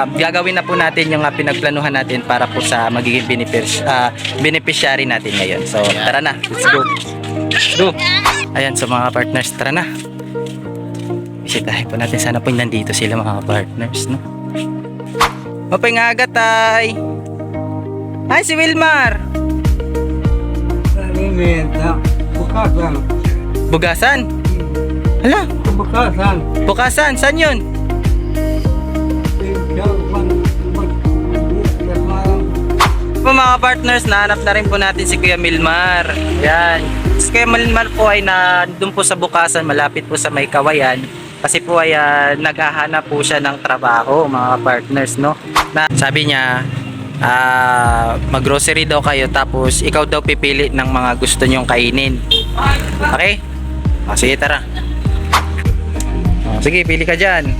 gagawin na po natin yung pinagplanuhan natin para po sa magiging beneficiary natin ngayon. So tara na, let's go. Let's go. Ayan, so mga partners, tara na. Bisitahin po natin, sana po nandito sila mga partners, no? Mapay nga agad, tay. Ay, si Wilmar. Bukasan. Bugasan? Hala, Bukasan. bukasan, saan yun? Po mga partners, nahanap na rin po natin si Kuya Milmar. Yan. Si Kuya Milmar po ay nandun po sa bukasan, malapit po sa may Kawayan. Kasi po ay naghahanap po siya ng trabaho mga partners, no? Na, sabi niya, mag-grocery daw kayo tapos ikaw daw pipili ng mga gusto nyong kainin. Okay? Sige, tara. Sige, pili ka dyan.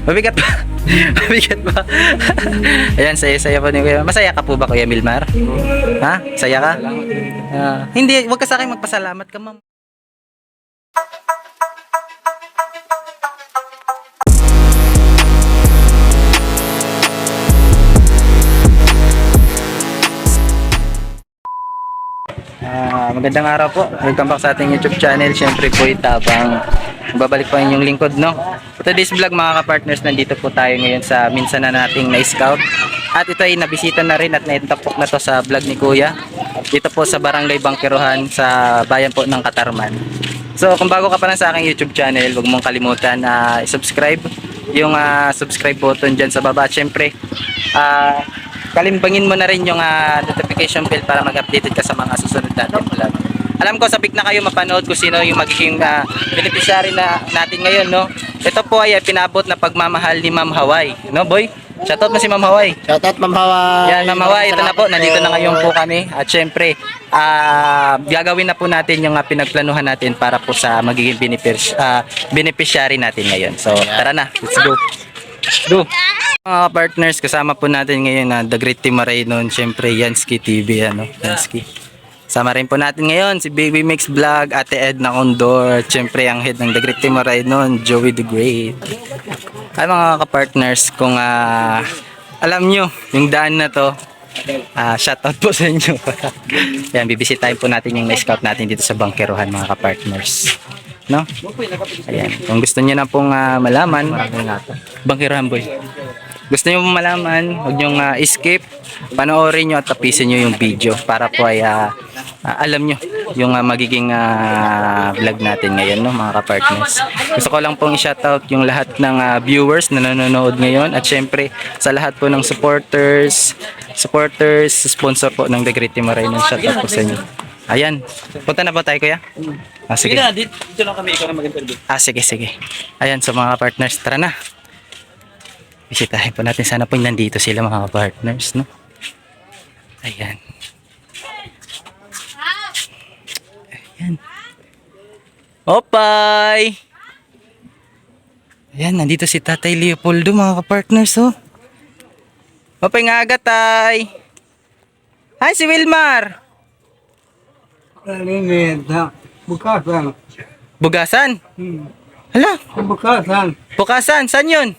Mabigat pa. Mabigat pa. Ayan, saya-saya po ni Kuya. Masaya ka po ba, Kuya Milmar? Ha? Saya ka? Hindi, wag ka sa akin magpasalamat ka, ma'am. Magandang araw po. Welcome back sa ating YouTube channel. Siyempre po itabang babalik po inyong lingkod, no? For today's vlog mga ka-partners, nandito po tayo ngayon sa minsan na nating na-scout. At ito ay nabisita na rin at naitapok na to sa vlog ni Kuya. Dito po sa Barangay Bangkerohan sa bayan po ng Katarman. So kung bago ka pa lang sa aking YouTube channel, huwag mong kalimutan na i-subscribe. Yung subscribe button dyan sa baba. At syempre, kalimbangin mo na rin yung notification bell para mag-updated ka sa mga susunod natin vlog. Alam ko sabik na kayo mapanood kung sino yung magiging beneficiary na natin ngayon, no? Ito po ay pinabot na pagmamahal ni Ma'am Hawaii, no boy? Shoutout mo si Ma'am Hawaii. Shoutout Ma'am Hawaii. Yan, Ma'am Hawaii, ito na po, nandito na ngayon po kami. At syempre, gagawin na po natin yung pinagplanuhan natin para po sa magiging beneficiary natin ngayon. So tara na, let's go. Let's go. Mga partners, kasama po natin ngayon na The Great Timaray noon, syempre Yansky TV, ano, Yansky. Sama rin po natin ngayon si Baby Mix Vlog, Ate Edna Condor, syempre ang head ng The Great Timaray noon, Joey the Great. Ay mga ka-partners, kung alam nyo yung daan na to, shoutout po sa inyo. Yan, bibisitahin po natin yung na-scout natin dito sa Bangkerohan mga ka-partners, no? Ayan, kung gusto niyo na pong malaman, Bangkerohan boy. Gusto niyo pong malaman, huwag niyong skip, panoorin niyo at tapisin niyo yung video para po ay alam niyo yung magiging vlog natin ngayon, no mga ka-partners. Gusto ko lang pong i-shoutout yung lahat ng viewers na nanonood ngayon at syempre sa lahat po ng supporters, sponsor po ng The Great Timaray, ng shoutout po sa inyo. Ayan, punta na ba tayo, Kuya? Sige. Dito lang kami, ikaw na mag-interview. Sige. Ayan, so mga partners, tara na. Bisitahin po natin, sana po nandito sila mga partners, no? Ayan. Ayan. Opay! Ayan, nandito si Tatay Leopoldo mga partners, oh. Opay nga agad, tay. Hi, si Wilmar. Bukasan. Bugasan? Hala, Bukasan. bukasan, saan yun?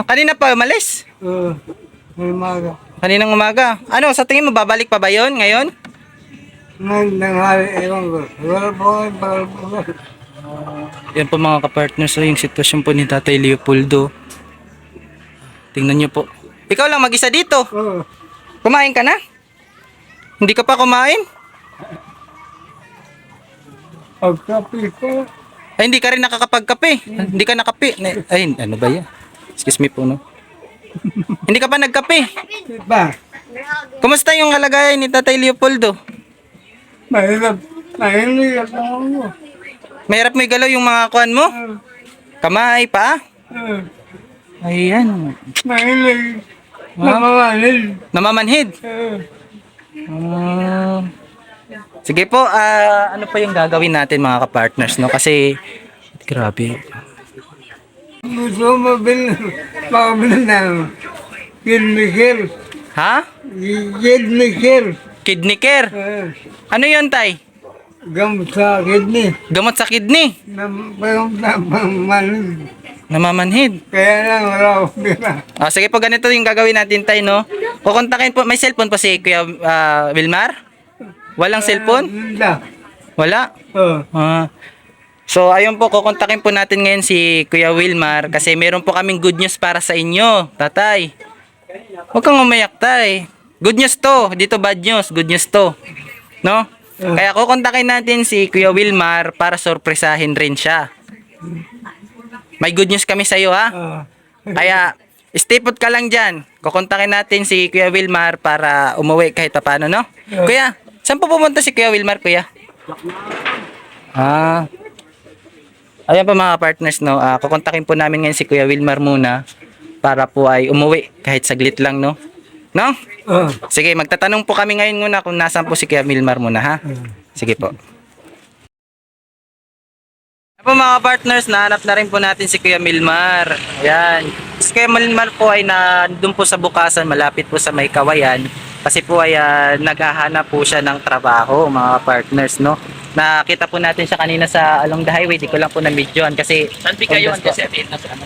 Kanina pa umalis? Kaninang umaga. Ano, sa tingin mo babalik pa ba yun ngayon? Yan po mga kapartners, yung sitwasyon po ni Tatay Leopoldo. Tingnan nyo po. Ikaw lang mag-isa dito. Kumain ka na? Hindi ka pa kumain? Pagkapi ko. Ay, hindi ka rin nakakapagkape. Hindi ka nakape. Ay, ano ba yan? Excuse me po, no? Hindi ka pa nagkape. Ba? Kumusta yung kalagayan ni Tatay Leopoldo? Mahirap. Mahirap ako. Mahirap mo igalaw yung mga kuan mo? Kamay, paa? Ayan. Mahirap. Namamanid. Namamanhid? Sige po, ano pa yung gagawin natin mga kapartners, no? Kasi, grabe. Gusto mo makabili na kidney care. Ha? Kidney care. Kidney care? Ano yun, tay? gamot sa kidney. Gamot sa kidney. Manid. Namamanhid. Kaya lang wala akong pera. Sige po, ganito yung gagawin natin tayo, no? Kukontakin po, may cellphone po si Kuya Wilmar? Walang cellphone? Hindi. Wala? Oh. So, ayun po, kukontakin po natin ngayon si Kuya Wilmar kasi meron po kaming good news para sa inyo, tatay. Huwag kang umayak, tay. Good news to, dito bad news, good news to. No? Kaya kukontakin natin si Kuya Wilmar para sorpresahin rin siya. May good news kami sa iyo, ha? Kaya, stay put ka lang dyan. Kukontakin natin si Kuya Wilmar para umuwi kahit paano, no? Kuya, saan po pumunta si Kuya Wilmar, kuya? Ayan po mga partners, no? Kukontakin po namin ngayon si Kuya Wilmar muna para po ay umuwi kahit saglit lang, no? No? Sige, magtatanong po kami ngayon muna kung nasaan po si Kuya Wilmar muna, ha? Sige po. Po mga partners, nahanap na rin po natin si Kuya Wilmar. Ayan. Si Kuya Wilmar po ay nandun po sa bukasan, malapit po sa may Kawayan. Kasi po ay naghahanap po siya ng trabaho, mga partners, no? Nakita po natin siya kanina sa along the highway. Di ko lang po na-videoan kasi... Santi kayo kasi atin na sa ano.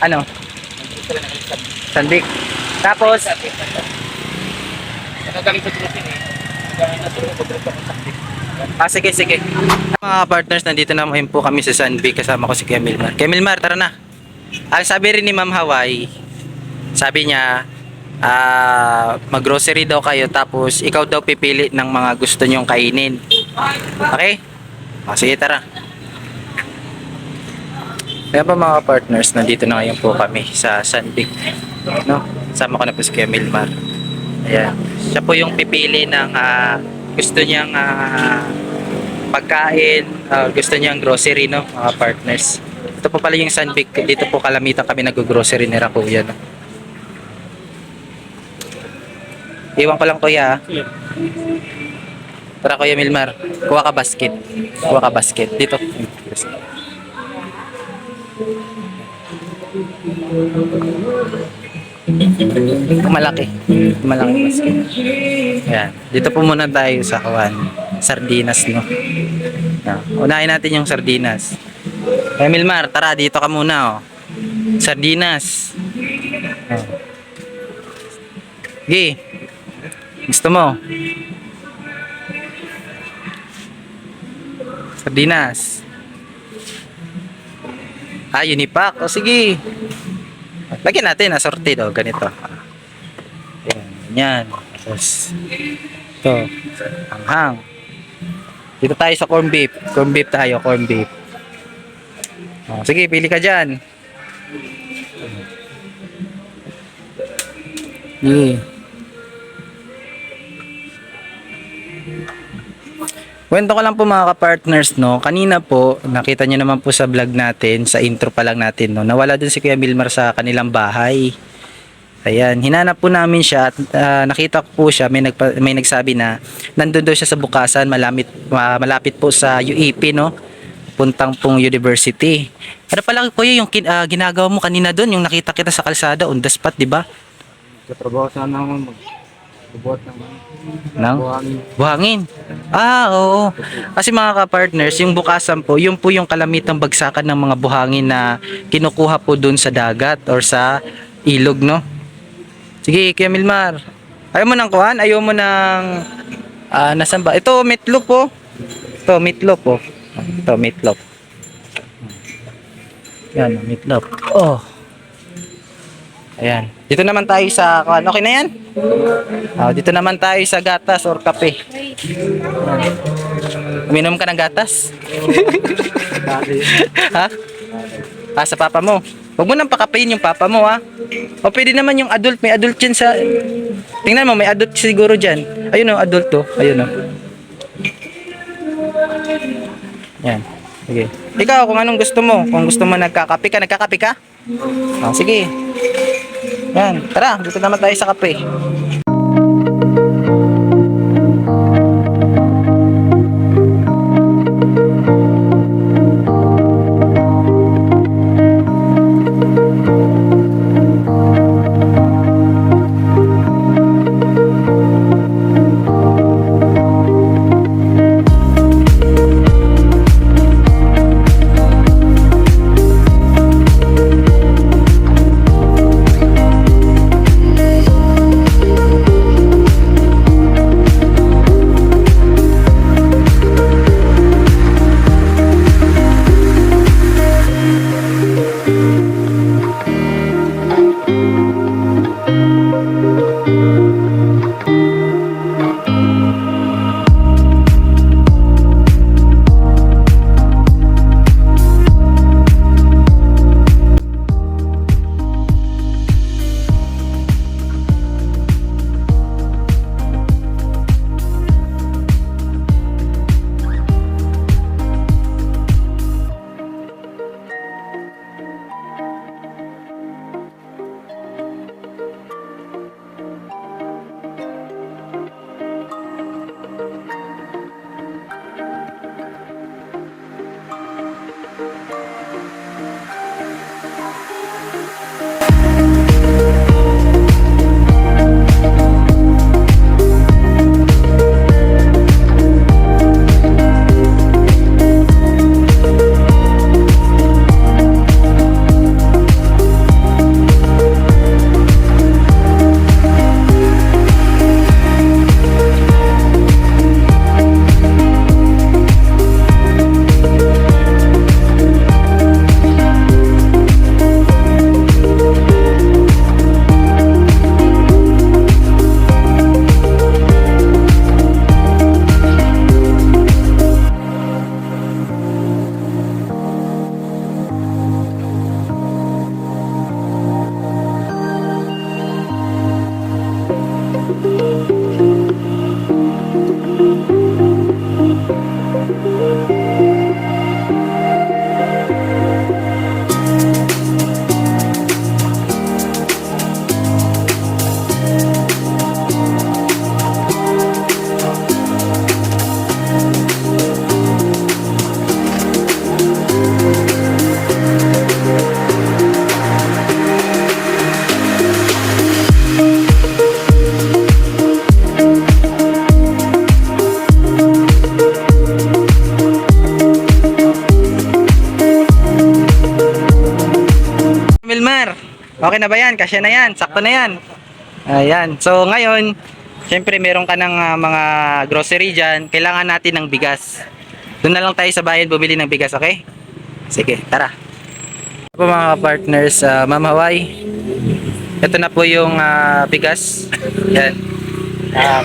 Ano? Sandik. Tapos... Nagaling sa trusin eh. Nagaling na trusin ko sa Santi. Sige, sige. Mga partners, nandito naman po kami sa Sunbay. Kasama ko si Kuya Wilmar. Kuya Wilmar, tara na. Ang sabi rin ni Ma'am Hawaii, sabi niya, mag-grocery daw kayo tapos ikaw daw pipili ng mga gusto nyong kainin. Okay? Sige, tara. Kaya pa mga partners, nandito na ngayon po kami sa Sunbay. No? Sama ko na po si Kuya Wilmar. Ayan. Siya po yung pipili ng gusto niyang pagkain, gusto niyang grocery, no, mga partners. Ito po pala yung Sunbay. Dito po kalamitan kami nag-grocery ni Kuya, no. Iwan ko lang, kuya. Tara, Kuya Wilmar. Kuha ka basket. Kuha ka basket. Dito. Malaki. Malaki basket. Ayan. Dito po muna tayo sa sardinas, no. Unahin natin yung sardinas. Kuya Wilmar, tara, dito ka muna, oh. Sardinas. Gi. Gusto mo? Sardinas. Unipack. O sige. Lagyan natin assorted, oh, ganito. Ayan, yan. Tapos ito, hanghang. Dito tayo sa corn beef. Corn beef tayo, corn beef. Sige, pili ka dyan. Kwento ko lang po mga ka-partners, no. Kanina po, nakita niyo naman po sa vlog natin, sa intro pa lang natin, no. Nawala dun si Kuya Wilmar sa kanilang bahay. Ayan, hinanap po namin siya at nakita ko po siya, may nagsabi na nandun daw siya sa bukasan, malapit po sa UEP, no. Puntang pong university. Ano pala kuya yung ginagawa mo kanina doon, yung nakita kita sa kalsada, on the spot, di ba? Katrabaho sana naman magbubuhat ng Buhangin. Oo. Kasi mga ka-partners, yung bukasan po, yun po yung kalamitang bagsakan ng mga buhangin na kinukuha po doon sa dagat or sa ilog, no? Sige, Kuya Wilmar. Ayaw mo ng kuhan? Ayaw mo ng... nasan ba? Ito, meatloaf po. Ito, meatloaf po. Ito, meatloaf. Yan, meatloaf. Oh. Ayan. Dito naman tayo sa... Okay na yan? Dito naman tayo sa gatas or kape. Uminom ka ng gatas? Ha? Sa papa mo. Huwag mo nang pakapain yung papa mo, ha? O pwede naman yung adult. May adult dyan sa... Tingnan mo, may adult siguro dyan. Ayun o, adult to. Ayun o. Yan. Sige. Ikaw, kung anong gusto mo. Kung gusto mo nagkakape ka? Sige. Yan. Tara, dito naman tayo sa kape. Milmar, okay na ba yan? Kasya na yan? Sakto na yan? Ayan. So ngayon, syempre meron ka ng mga grocery dyan. Kailangan natin ng bigas. Doon na lang tayo sa bayan bumili ng bigas, okay? Sige, tara. Ito po mga partners, Ma'am Hawaii. Ito na po yung bigas. Yan.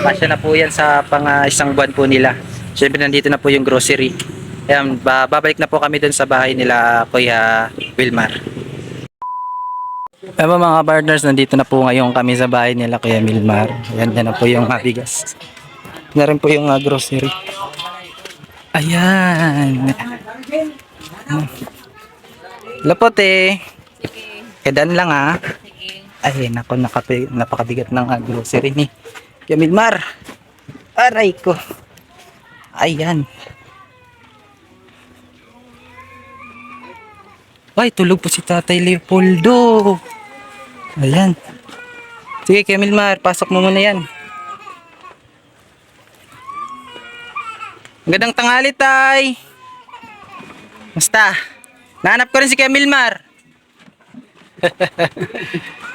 Kasya na po yan sa pang isang buwan po nila. Syempre nandito na po yung grocery. Ayan, babalik na po kami doon sa bahay nila Kuya Wilmar. Ewan mga partners, nandito na po ngayon kami sa bahay nila Kuya Wilmar. Ayan, yan na po yung bigas. Na rin po yung grocery. Ayan. Lapote. Kedan lang Ay, nako, napakabigat ng grocery ni Kuya Wilmar. Aray ko. Ayan. Ay, tulog po si Tatay Leopoldo. Ayan. Sige, Kuya Wilmar, pasok mo muna yan. Magandang tanghali, Tay. Basta, nahanap ko rin si Kuya Wilmar.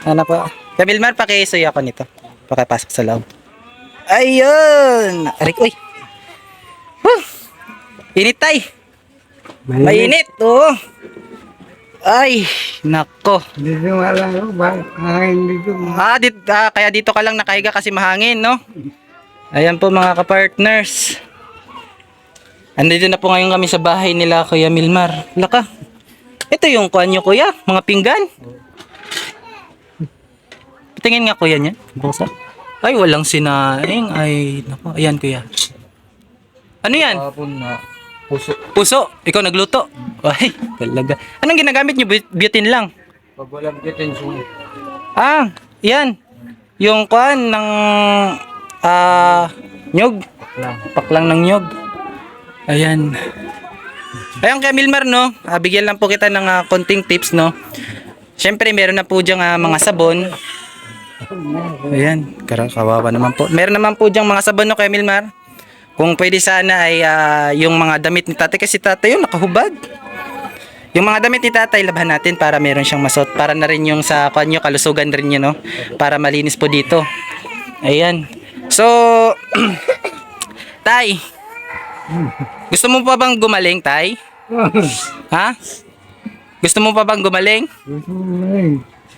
Hanap ko. Kuya Wilmar, pakisuy ako nito. Pakipasok sa loob. Ayun. Arik, uy. Init, Tay. Mainit, oh. Ay, nako. Dito nga lang ako, hangin dito. Kaya dito ka lang nakahiga kasi mahangin, no? Ayan po mga kapartners. Andito na po ngayon kami sa bahay nila Kuya Wilmar. Laka. Ito yung kuha nyo, Kuya, mga pinggan. Tingin nga, Kuya, niyan. Busa. Ay, walang sinaing. Ay, nako. Ayan, Kuya. Ano yan? Kapon na puso. Puso. Ikaw nagluto. Ay, talaga. Anong ginagamit nyo? Butane lang. Pag walang detention. Yan. Yung kuan ng nyog. Lang. Paklang ng nyog. Ayan. Ayan Kuya Wilmar, no? Bigyan lang po kita ng konting tips, no? Siyempre, meron na po diyang mga sabon. Ayan. Kawawa naman po. Meron naman po diyang mga sabon, no, Kuya Wilmar? Kung pwede sana ay yung mga damit ni tatay, kasi tatay yun nakahubad. Yung mga damit ni tatay labhan natin para meron siyang masot, para na rin yung sa kanyo kalusugan rin yun, no? Para malinis po dito. Ayan. So Tay, gusto mo pa bang gumaling, Tay? Ha? Gusto mo pa bang gumaling?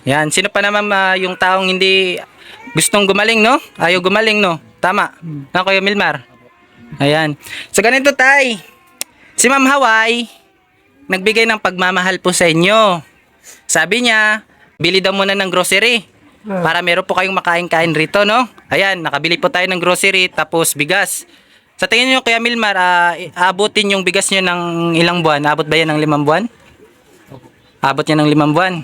Yan, sino pa naman yung taong hindi gustong gumaling, no? Ayaw gumaling, no? Tama. Na Kuya Wilmar. Ayan. So ganito, Tay. Si Ma'am Hawaii nagbigay ng pagmamahal po sa inyo. Sabi niya, bili daw muna ng grocery para meron po kayong makain-kain rito, no? Ayan, nakabili po tayo ng grocery tapos bigas. Sa tingin niyo, Kuya Wilmar, aabutin yung bigas niyo ng ilang buwan? Abot ba yan ng 5 buwan? Abot niya ng 5 buwan.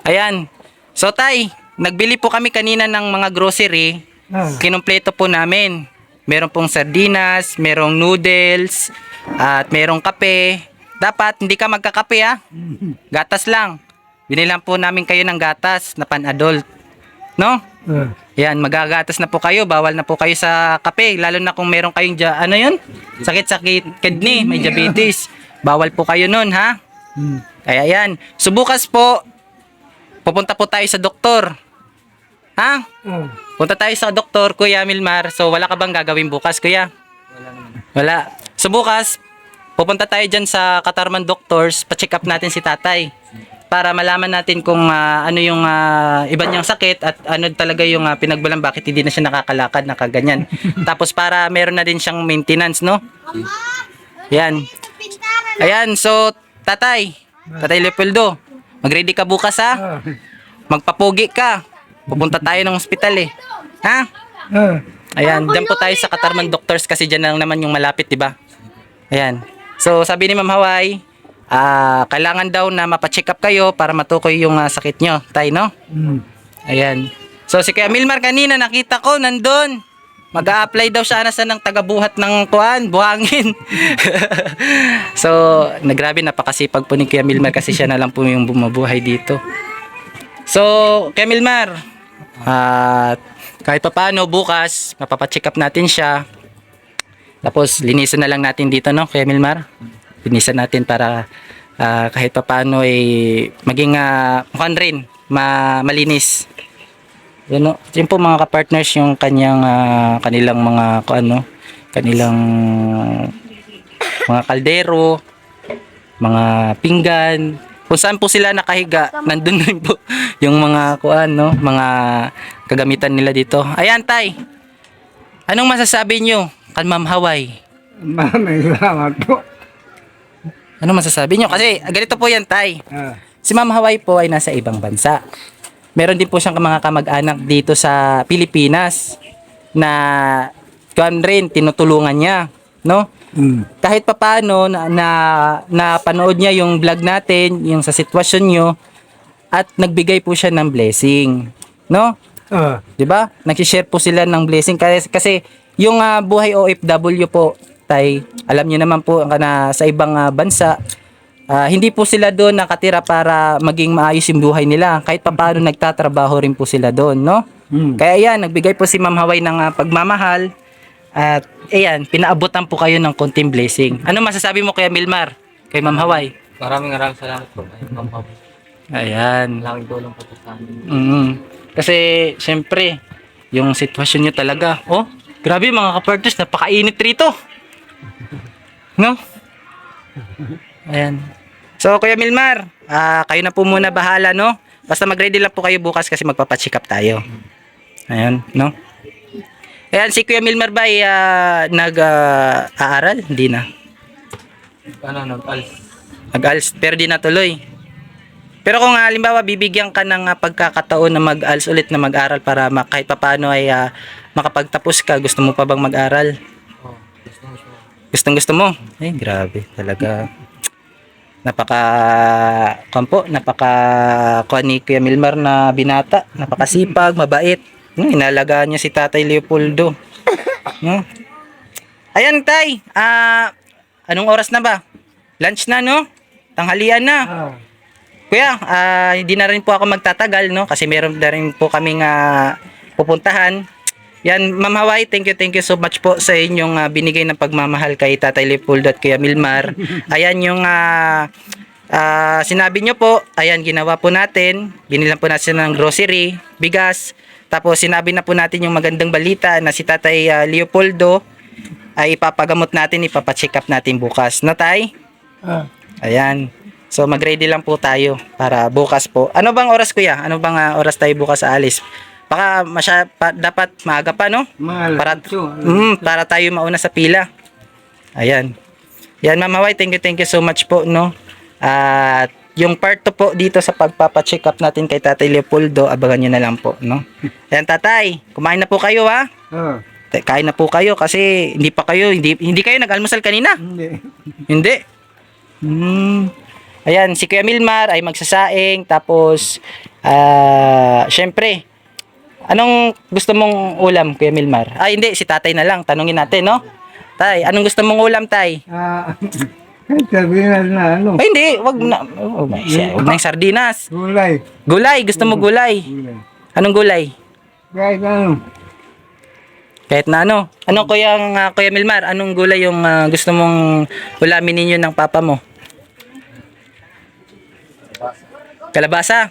Ayan. So, Tay, nagbili po kami kanina ng mga grocery. Kinumpleto po namin. Meron pong sardinas, merong noodles, at merong kape. Dapat hindi ka magkakape, gatas lang. Binilang po namin kayo ng gatas na pan-adult. No? Yan, magagatas na po kayo. Bawal na po kayo sa kape. Lalo na kung meron kayong, sakit-sakit kidney, may diabetes. Bawal po kayo nun, ha? Kaya yan. So bukas po, pupunta po tayo sa doktor. Ha? Punta tayo sa doktor, Kuya Wilmar. So, wala ka bang gagawin bukas, Kuya? Wala. So, bukas, pupunta tayo dyan sa Katarman Doctors. Pa-check up natin si tatay. Para malaman natin kung ano yung iba niyang sakit at ano talaga yung pinagbalang bakit hindi na siya nakakalakad, nakaganyan. Tapos, para meron na din siyang maintenance, no? Yan. Ayan, so, Tatay Leopoldo, mag-ready ka bukas, ha? Magpapugi ka. Pupunta tayo ng ospital, ha? Ayan, dyan po tayo sa Katarman Doctors kasi dyan lang naman yung malapit, di ba? Ayan. So, sabi ni Ma'am Hawaii, kailangan daw na mapacheck up kayo para matukoy yung sakit nyo. Tay, no? Ayan. So, si Kuya Milmar kanina nakita ko, nandun. Mag-a-apply daw siya sa ng tagabuhat ng buhangin. So, nagrabe, napakasipag po ni Kuya Milmar kasi siya na lang po yung bumubuhay dito. So, Kuya Milmar, kahit pa paano bukas, mapapacheck up natin siya. Tapos, linisan na lang natin dito, no, Kuya Milmar? Linisan natin para kahit pa paano maging mukhang rin, malinis. Yan, no? Yun po mga kapartners yung kanilang mga kanilang mga kaldero, mga pinggan. Kung saan po sila nakahiga, nandun rin po yung mga mga kagamitan nila dito. Ayan, Tay. Anong masasabi nyo kay Ma'am Hawaii? Maraming salamat po. Anong masasabi nyo? Kasi ganito po yan, Tay. Si Ma'am Hawaii po ay nasa ibang bansa. Meron din po siyang mga kamag-anak dito sa Pilipinas na rin tinutulungan niya, no? Kahit papaano na panood niya yung vlog natin, yung sa sitwasyon nyo, at nagbigay po siya ng blessing, no? 'Di ba? Nag-share po sila ng blessing kasi yung buhay OFW po, Tay, alam niyo naman po na sa ibang bansa, hindi po sila doon nakatira para maging maayos yung buhay nila. Kahit papaano nagtatrabaho rin po sila doon, no? Kaya yan, nagbigay po si Ma'am Hawaii ng pagmamahal. At ayan, pinaabutan po kayo ng konting blessing. Ano masasabi mo Kuya Milmar? Kay Ma'am Hawaii? Maraming salamat po. Ma'am Hawaii. Ayan. Malaking tulong po sa amin. Kasi, syempre, yung sitwasyon nyo talaga. Oh, grabe mga kapartners, napakainit rito. No? Ayan. So, Kuya Milmar, kayo na po muna bahala, no? Basta mag-ready lang po kayo bukas kasi magpapacheck up tayo. Ayan, no? Ayan, si Kuya Milmar ba ay nag-aaral? Hindi na. Nag-ALS. Nag-ALS, pero di natuloy. Pero kung halimbawa bibigyan ka ng pagkakataon na mag-ALS ulit na mag-aral para kahit papaano ay makapagtapos ka, gusto mo pa bang mag-aral? Gusto mo? Eh, grabe talaga. Napaka ni Kuya Milmar na binata, napakasipag, mabait. Inalagaan niya si Tatay Leopoldo. No? Ayan, Tay. Anong oras na ba? Lunch na, no? Tanghalian na. Kuya, hindi na rin po ako magtatagal, no? Kasi meron na rin po kaming pupuntahan. Yan, Ma'am Hawaii, thank you so much po sa inyong binigay ng pagmamahal kay Tatay Leopoldo at Kuya Milmar. Ayan yung sinabi nyo po, ayan, ginawa po natin. Binilan po natin ng grocery, bigas. Tapos sinabi na po natin yung magandang balita na si Tatay Leopoldo ay ipapagamot natin, ipapacheck up natin bukas. No, Tay? Ayan. So mag-ready lang po tayo para bukas po. Ano bang oras, Kuya? Ano bang oras tayo bukas sa alis? Baka dapat maaga pa, no? Para tayo mauna sa pila. Ayan. Yan, Ma'am Hawaii, thank you so much po, no? At yung part 2 po dito sa pagpapacheck up natin kay Tatay Leopoldo, abangan nyo na lang po, no? Ayan, Tatay, kumain na po kayo, ha? Kain na po kayo kasi hindi kayo nag-almusal kanina? Hindi. Ayan, si Kuya Milmar ay magsasaing, tapos syempre, anong gusto mong ulam, Kuya Milmar? Hindi, si Tatay na lang, tanungin natin, no? Tay, anong gusto mong ulam, Tay? Sardinas na ano? Ay, hindi, wag na yung sardinas. Gulay. Gulay, gusto mo gulay? Anong gulay? Kahit ano. Kahit na ano. Ano Kuya Milmar, anong gulay yung gusto mong ulamin ninyo ng papa mo? Kalabasa.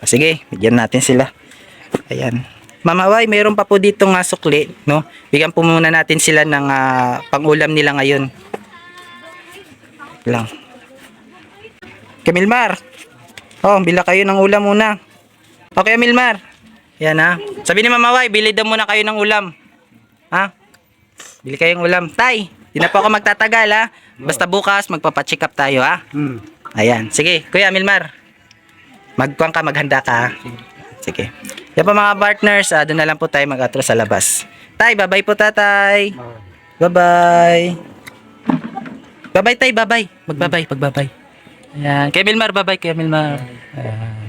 Sige, bigyan natin sila. Ayan. Ma'am Hawaii, mayroon pa po dito nga sukli, no? Bigyan po muna natin sila ng pang-ulam nila ngayon. Lang. Kuya Milmar. Bila kayo ng ulam muna. Okay, Milmar. Yan, ha. Sabi ni Ma'am Hawaii, bili daw muna kayo ng ulam. Ha? Bili kayong ulam. Tay, di na po ako magtatagal, ha. Basta bukas, magpapacheck up tayo, ha. Ayan. Sige, Kuya Milmar. Maghanda ka, ha. Sige. Yan po mga partners, doon na lang po tayo mag-atro sa labas. Tay, bye-bye po, Tatay. Bye-bye. Bye-bye tay, bye-bye. Magbabay, pagbabay. Ayan. Kay Milmar, bye-bye, kay Milmar. Ayan.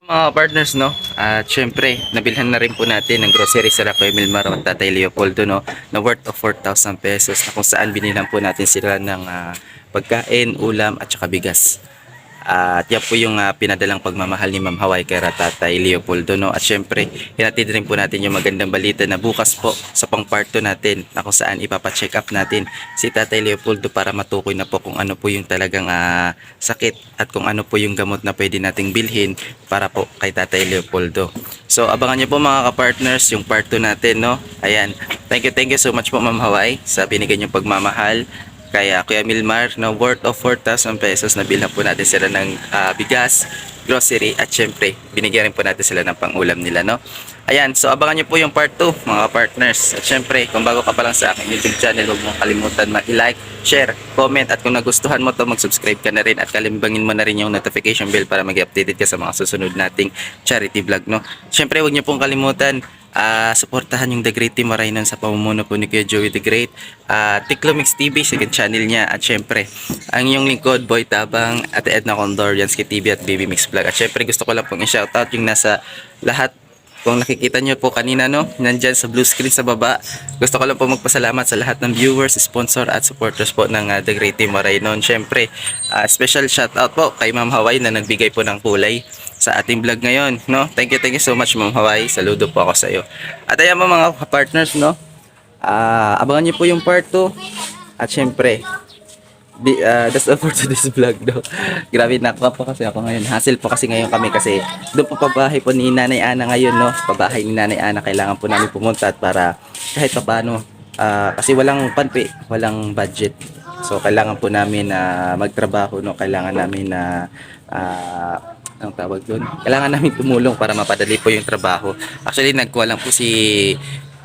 Mga partners, no? At syempre, nabilhan na rin po natin ng grocery sa Kuya Milmar at Tatay Leopoldo, no? Na worth of 4,000 pesos na kung saan binilan po natin sila ng pagkain, ulam at saka bigas. At yan po yung pinadalang pagmamahal ni Ma'am Hawaii kay Tatay Leopoldo, no? At syempre, hinatid rin po natin yung magandang balita na bukas po sa pang part 2 natin na kung saan ipapacheck up natin si Tatay Leopoldo para matukoy na po kung ano po yung talagang sakit at kung ano po yung gamot na pwede nating bilhin para po kay Tatay Leopoldo. So abangan nyo po mga ka-partners yung part 2 natin, no? Ayan, thank you so much po Ma'am Hawaii sa binigay niyong pagmamahal kaya Kuya Milmar na worth of 4,000 pesos na bilhan po natin sila ng bigas, grocery at syempre binigyan rin po natin sila ng pangulam nila, no? Ayan, so abangan nyo po yung part 2 mga partners. At syempre kung bago ka pa lang sa aking YouTube channel, huwag mong kalimutan mag-like, share, comment at kung nagustuhan mo to mag-subscribe ka na rin at kalimbangin mo na rin yung notification bell para mag-updated ka sa mga susunod nating charity vlog, no? Syempre huwag nyo pong kalimutan suportahan yung The Great Team Marainon sa pamumuno po ni Kuya Joey The Great, Tiklomix TV, second channel niya, at syempre ang yung lingkod Boy Tabang at Edna Condor, Yansky TV at Baby Mix Vlog. At syempre gusto ko lang pong i-shoutout yung nasa lahat. Kung nakikita nyo po kanina, no, nandyan sa blue screen sa baba, gusto ko lang po magpasalamat sa lahat ng viewers, sponsor at supporters po ng The Great Team Marainon. Syempre special shoutout po kay Ma'am Hawaii na nagbigay po ng kulay sa ating vlog ngayon, no? Thank you so much Ma'am Hawaii. Saludo po ako sa iyo. At ayan po mga partners, no? Abangan niyo po yung part 2. At syempre, that's all for today's vlog, no? Grabe, nakaka po kasi ako ngayon. Hassle po kasi ngayon kami kasi doon po pabahay po ni Nanay Ana ngayon, no? Pabahay ni Nanay Ana, kailangan po namin pumunta at para kahit paano, kasi walang panpi, walang budget. So kailangan po namin na magtrabaho, no? Kailangan namin na ang tawag doon, kailangan namin tumulong para mapadali po yung trabaho. Actually nagkuha lang po si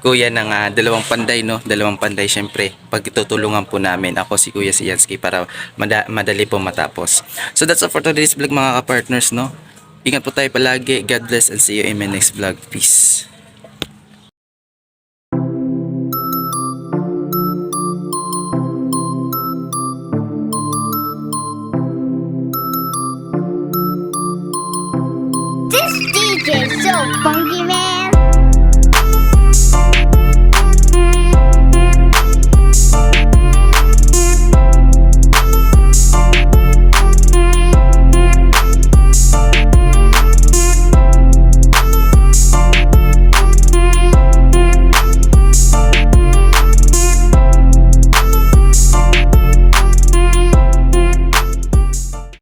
Kuya ng dalawang panday, no? Dalawang panday, syempre pagtutulungan po namin ako, si Kuya, si Yansky para madali po matapos. So that's all for today's vlog mga ka-partners, no? Ingat po tayo palagi. God bless and see you in my next vlog. Peace.